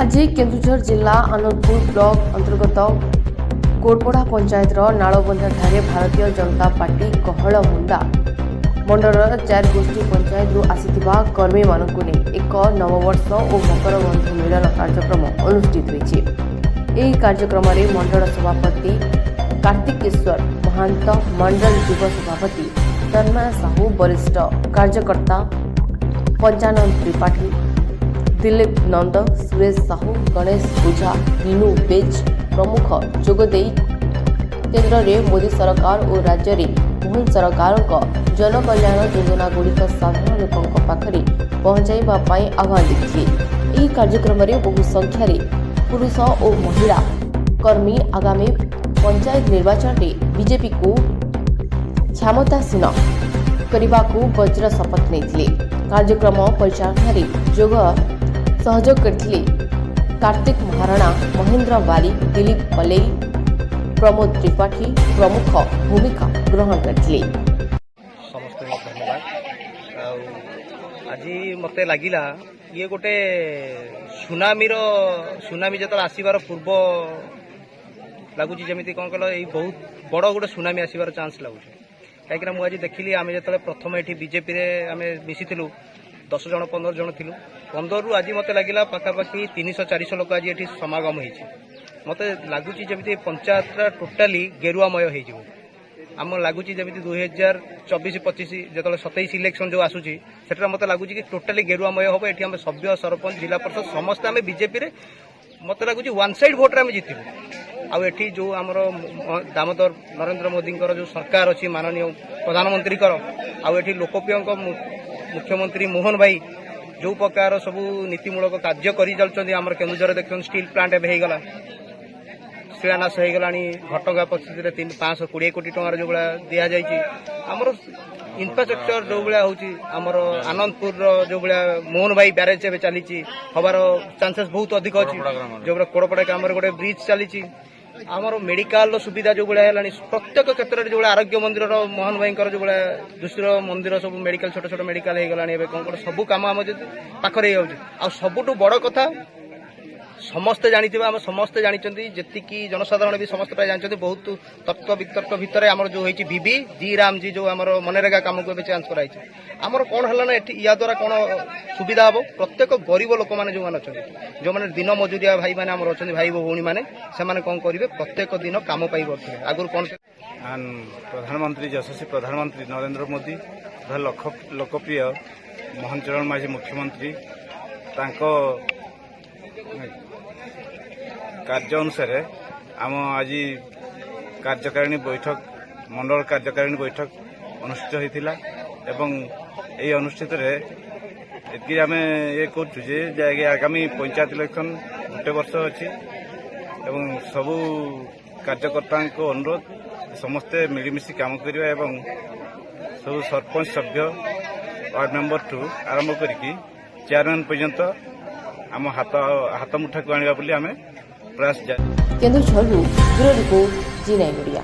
आज केन्दुझर जिला आनंदपुर ब्लॉक अंतर्गत कोटपड़ा पंचायत नालबंधा ठारे भारतीय जनता पार्टी कहल मुंडा मंडल 4 गोष्ठी पंचायत आसीथिबा कर्मी मानकु नै एक नववर्ष और मकर बंधु मिलन कार्यक्रम अनुष्ठित होईछि। एही कार्यक्रम रे मंडल सभापति कार्तिकेश्वर महांत, मंडल युव सभापति तन्मय साहू, वरिष्ठ कार्यकर्ता पंचानन त्रिपाठी, दिलीप नंद, सुरेश साहू, गणेश ओझा, रीनू बेज प्रमुख जोगदे केन्द्र में मोदी सरकार और राज्य में मोहन सरकार जनकल्याण योजना गुड़िक साधारण लोकों पाखरे पहुंचाइबा आह्वान देते। यह कार्यक्रम में बहु संख्यार पुरुष और महिला कर्मी आगामी पंचायत निर्वाचन में बीजेपी को क्षमतासीन करने को वज्र शपथ नहीं। कार्यक्रम परिचालना सहयोग करथिले कार्तिक महाराणा, महेंद्र बारी, दिलीप पलेई, प्रमोद त्रिपाठी प्रमुख भूमिका ग्रहण करथिले। समस्त धन्यवाद। आज मत लगिला ये गोटे सुनामी जो आसबार पूर्व लगुच जमी कौन कल बहुत बड़ गोटे सुनामी आसबार चान्स लगुच कहीं मुझे देखिली आम जो प्रथम ये बीजेपी आम मिसी 10 जन 15 जन थिलु 15 रु आज मत लगिला पाखापाखि 300-400 लोक आज ये समागम होती मत लगुच जमी पंचायत टोटाली गेरुआमय हो आम लगुच जमी 2024-25 जो 27 इलेक्शन जो आसूसी से मत लगुच कि टोटाली गेरुआमय हम ये आम सभ्य सरपंच जिला परिषद समस्त आम बीजेपी रे मत लगुच वन साइड भोट्रे आम जितलु। आठी जो आमर दामोदर नरेंद्र मोदी जो सरकार अच्छी माननीय प्रधानमंत्री आठी लोकप्रिय मुख्यमंत्री मोहन भाई जो प्रकार सब नीतिमूलक कार्य कर केन्दुझर देख स्टील प्लांट एगला शिलान्यास होगा घटगा परिस्थिति 520 कोटी टकर जो भाया दि जामर इनफ्रास्ट्रक्चर जो भाया होमर आनंदपुर जो भाया मोहन भाई ब्यारेज ए चली हबार चांसेस बहुत अधिक अच्छी जो कोड़पड़ा ग्राम गोटे ब्रिज चली आमर मेडिकल सुविधा जो भाया है प्रत्येक क्षेत्र में जो आरोग्य मंदिर मोहन भाई जो भाया दूसर मंदिर सब मेडिकल छोट छोट मेडिकल होगा कौन सब कम आम पाखे आ सबुठ बड़ कथा समस्ते जानी आम समस्ते जानते जी जनसाधारण भी समस्त प्राय जानते बहुत तर्क वितर्क भितर आम जो होती बीबी जी राम जी जो आम मनरेगा कम को चांस कराई आमर कौन है या द्वारा कौन सुविधा हम प्रत्येक गरीब लोक मैंने जो मैंने जो मैंने दिन मजुरिया भाई मैंने आमर अच्छा भाई भौणी मैंने से कौन करेंगे प्रत्येक दिन कम पाई आगुरी कौन प्रधानमंत्री यशस्वी प्रधानमंत्री नरेंद्र मोदी लोकप्रिय मोहन चरण माझी मुख्यमंत्री कार्य अनुसार आम आज कार्यकारिणी बैठक मंडल कार्यकारिणी बैठक अनुष्ठित होता एवं ये अनुष्ठित आम ये करें आगामी पंचायत इलेक्शन गोटे वर्ष अच्छी एवं सबू कार्यकर्ता अनुरोध समस्ते मिलमिशि काम करवा एवं सब सरपंच सभ्य वार्ड मेंबर ठू आरंभ करिकी चेयरमैन पर्यंत आम हाथ मुठा को आने आम प्रयास जारी। Keonjhar bureau report G9 media.